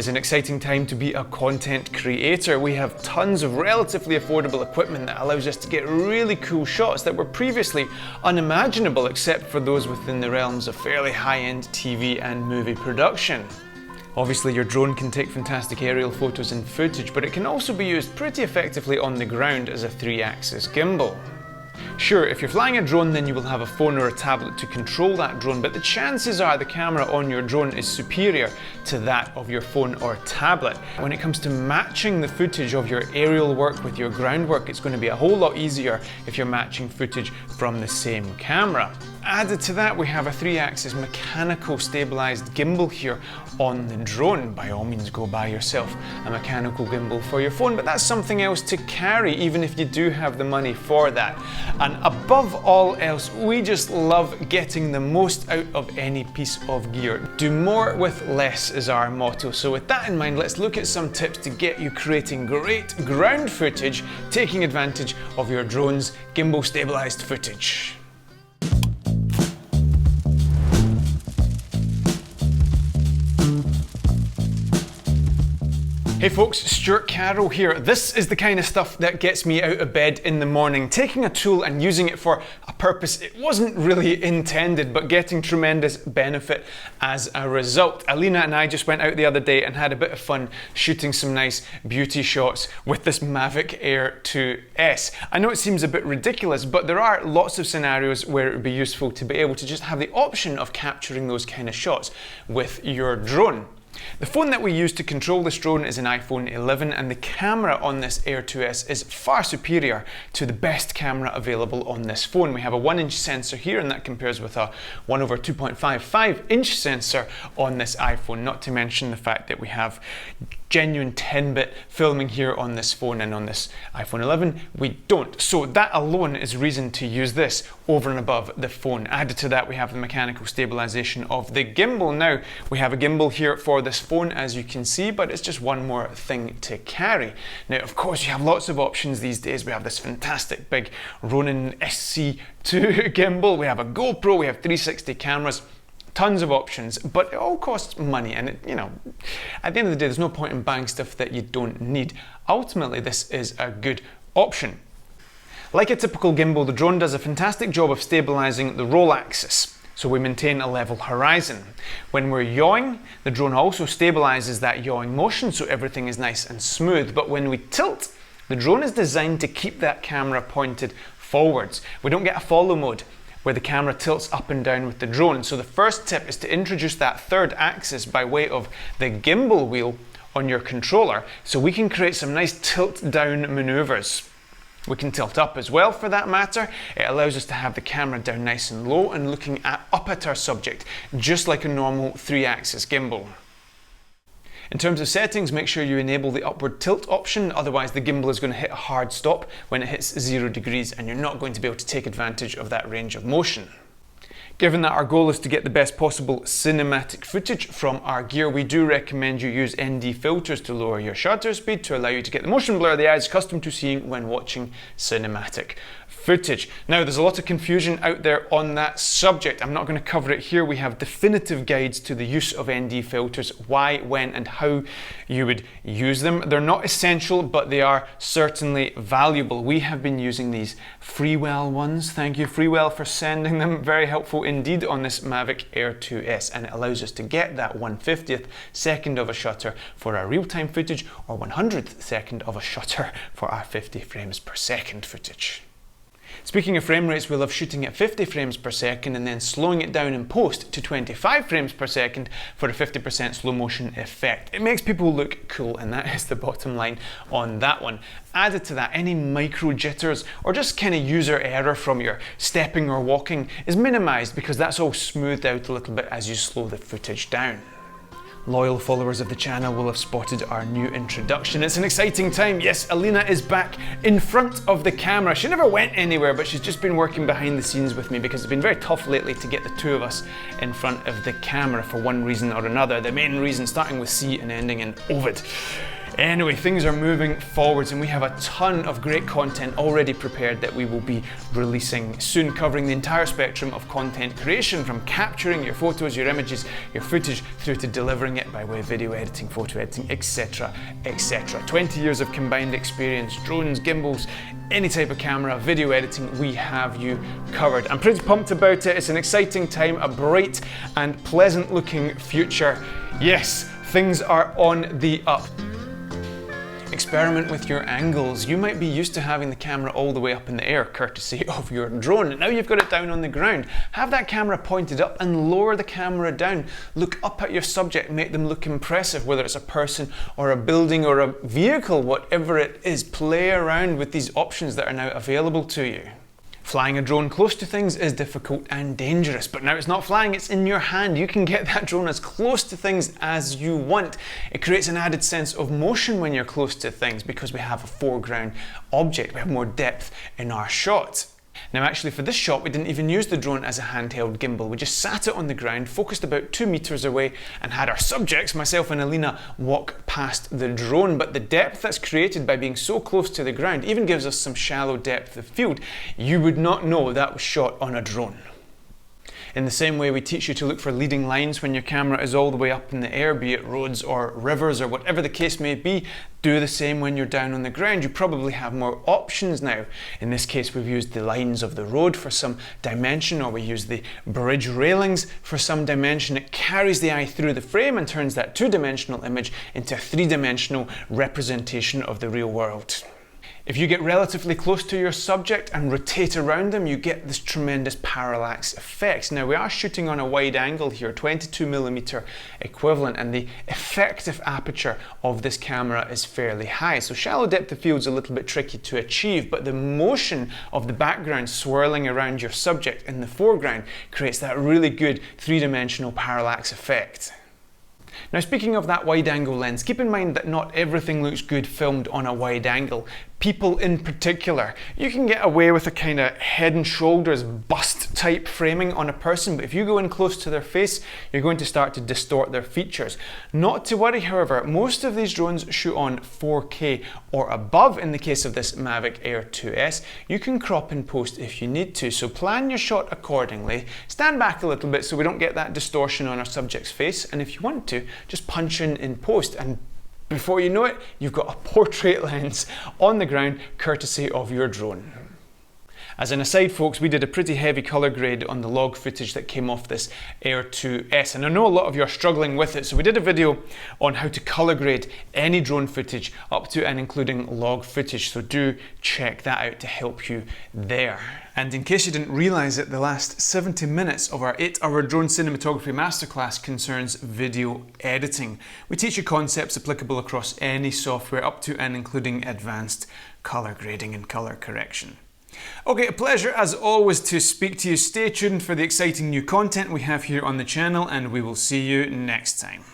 an exciting time to be a content creator. We have tons of relatively affordable equipment that allows us to get really cool shots that were previously unimaginable except for those within the realms of fairly high-end TV and movie production. Obviously your drone can take fantastic aerial photos and footage, but it can also be used pretty effectively on the ground as a 3-axis gimbal. Sure, if you're flying a drone then you will have a phone or a tablet to control that drone, but the chances are the camera on your drone is superior to that of your phone or tablet. When it comes to matching the footage of your aerial work with your ground work, it's going to be a whole lot easier if you're matching footage from the same camera. Added to that, we have a 3-axis mechanical stabilized gimbal here on the drone. By all means go buy yourself a mechanical gimbal for your phone, but that's something else to carry even if you do have the money for that. And above all else, we just love getting the most out of any piece of gear. Do more with less is our motto. So with that in mind, let's look at some tips to get you creating great ground footage, taking advantage of your drone's gimbal stabilized footage. Hey folks, Stewart Carroll here. This is the kind of stuff that gets me out of bed in the morning. Taking a tool and using it for a purpose it wasn't really intended, but getting tremendous benefit as a result. Alina and I just went out the other day and had a bit of fun shooting some nice beauty shots with this Mavic Air 2S. I know it seems a bit ridiculous, but there are lots of scenarios where it would be useful to be able to just have the option of capturing those kind of shots with your drone. The phone that we use to control this drone is an iPhone 11, and the camera on this Air 2S is far superior to the best camera available on this phone. We have a 1-inch sensor here, and that compares with a 1/2.55-inch sensor on this iPhone, not to mention the fact that we have genuine 10-bit filming here on this phone, and on this iPhone 11 we don't. So that alone is reason to use this over and above the phone. Added to that, we have the mechanical stabilization of the gimbal. Now, we have a gimbal here for this phone, as you can see, but it's just one more thing to carry. Now, of course, you have lots of options these days. We have this fantastic big Ronin SC2 gimbal, we have a GoPro, we have 360 cameras. Tons of options, but it all costs money, and at the end of the day, there's no point in buying stuff that you don't need. Ultimately, this is a good option. Like a typical gimbal, the drone does a fantastic job of stabilizing the roll axis, so we maintain a level horizon. When we're yawing, the drone also stabilizes that yawing motion, so everything is nice and smooth. But when we tilt, the drone is designed to keep that camera pointed forwards. We don't get a follow mode where the camera tilts up and down with the drone. So the first tip is to introduce that third axis by way of the gimbal wheel on your controller, so we can create some nice tilt down maneuvers. We can tilt up as well for that matter. It allows us to have the camera down nice and low and looking up at our subject, just like a normal 3-axis gimbal. In terms of settings, make sure you enable the upward tilt option, otherwise the gimbal is going to hit a hard stop when it hits 0 degrees and you're not going to be able to take advantage of that range of motion. Given that our goal is to get the best possible cinematic footage from our gear, we do recommend you use ND filters to lower your shutter speed to allow you to get the motion blur the eye is accustomed to seeing when watching cinematic footage. Now, there's a lot of confusion out there on that subject. I'm not going to cover it here. We have definitive guides to the use of ND filters, why, when, and how you would use them. They're not essential, but they are certainly valuable. We have been using these Freewell ones. Thank you, Freewell, for sending them. Very helpful indeed on this Mavic Air 2S, and it allows us to get that 1/50th second of a shutter for our real-time footage, or 100th second of a shutter for our 50 frames per second footage. Speaking of frame rates, we love shooting at 50 frames per second and then slowing it down in post to 25 frames per second for a 50% slow motion effect. It makes people look cool, and that is the bottom line on that one. Added to that, any micro jitters or just kind of user error from your stepping or walking is minimized, because that's all smoothed out a little bit as you slow the footage down. Loyal followers of the channel will have spotted our new introduction. It's an exciting time. Yes, Alina is back in front of the camera. She never went anywhere, but she's just been working behind the scenes with me because it's been very tough lately to get the two of us in front of the camera for one reason or another. The main reason starting with C and ending in Ovid. Anyway, things are moving forwards and we have a ton of great content already prepared that we will be releasing soon, covering the entire spectrum of content creation, from capturing your photos, your images, your footage, through to delivering it by way of video editing, photo editing, etc, etc. 20 years of combined experience, drones, gimbals, any type of camera, video editing, we have you covered. I'm pretty pumped about it. It's an exciting time, a bright and pleasant looking future. Yes, things are on the up. Experiment with your angles. You might be used to having the camera all the way up in the air, courtesy of your drone. Now you've got it down on the ground. Have that camera pointed up and lower the camera down. Look up at your subject, make them look impressive, whether it's a person or a building or a vehicle, whatever it is. Play around with these options that are now available to you. Flying a drone close to things is difficult and dangerous, but now it's not flying, it's in your hand. You can get that drone as close to things as you want. It creates an added sense of motion when you're close to things because we have a foreground object, we have more depth in our shots. Now actually for this shot we didn't even use the drone as a handheld gimbal. We just sat it on the ground, focused about 2 meters away, and had our subjects, myself and Alina, walk past the drone. But the depth that's created by being so close to the ground even gives us some shallow depth of field. You would not know that was shot on a drone. In the same way we teach you to look for leading lines when your camera is all the way up in the air, be it roads or rivers or whatever the case may be, do the same when you're down on the ground. You probably have more options now. In this case we've used the lines of the road for some dimension, or we use the bridge railings for some dimension. It carries the eye through the frame and turns that two-dimensional image into a three-dimensional representation of the real world. If you get relatively close to your subject and rotate around them, you get this tremendous parallax effect. Now we are shooting on a wide angle here, 22mm equivalent, and the effective aperture of this camera is fairly high. So shallow depth of field is a little bit tricky to achieve, but the motion of the background swirling around your subject in the foreground creates that really good three-dimensional parallax effect. Now speaking of that wide angle lens, keep in mind that not everything looks good filmed on a wide angle. People in particular. You can get away with a kind of head and shoulders bust type framing on a person, but if you go in close to their face, you're going to start to distort their features. Not to worry, however, most of these drones shoot on 4K or above. In the case of this Mavic Air 2S, you can crop in post if you need to, so plan your shot accordingly. Stand back a little bit so we don't get that distortion on our subject's face, and if you want to, just punch in post, and before you know it, you've got a portrait lens on the ground courtesy of your drone. As an aside folks, we did a pretty heavy colour grade on the log footage that came off this Air 2S, and I know a lot of you are struggling with it, so we did a video on how to colour grade any drone footage up to and including log footage, so do check that out to help you there. And in case you didn't realise it, the last 70 minutes of our 8-hour drone cinematography masterclass concerns video editing. We teach you concepts applicable across any software up to and including advanced colour grading and colour correction. Okay, a pleasure as always to speak to you. Stay tuned for the exciting new content we have here on the channel, and we will see you next time.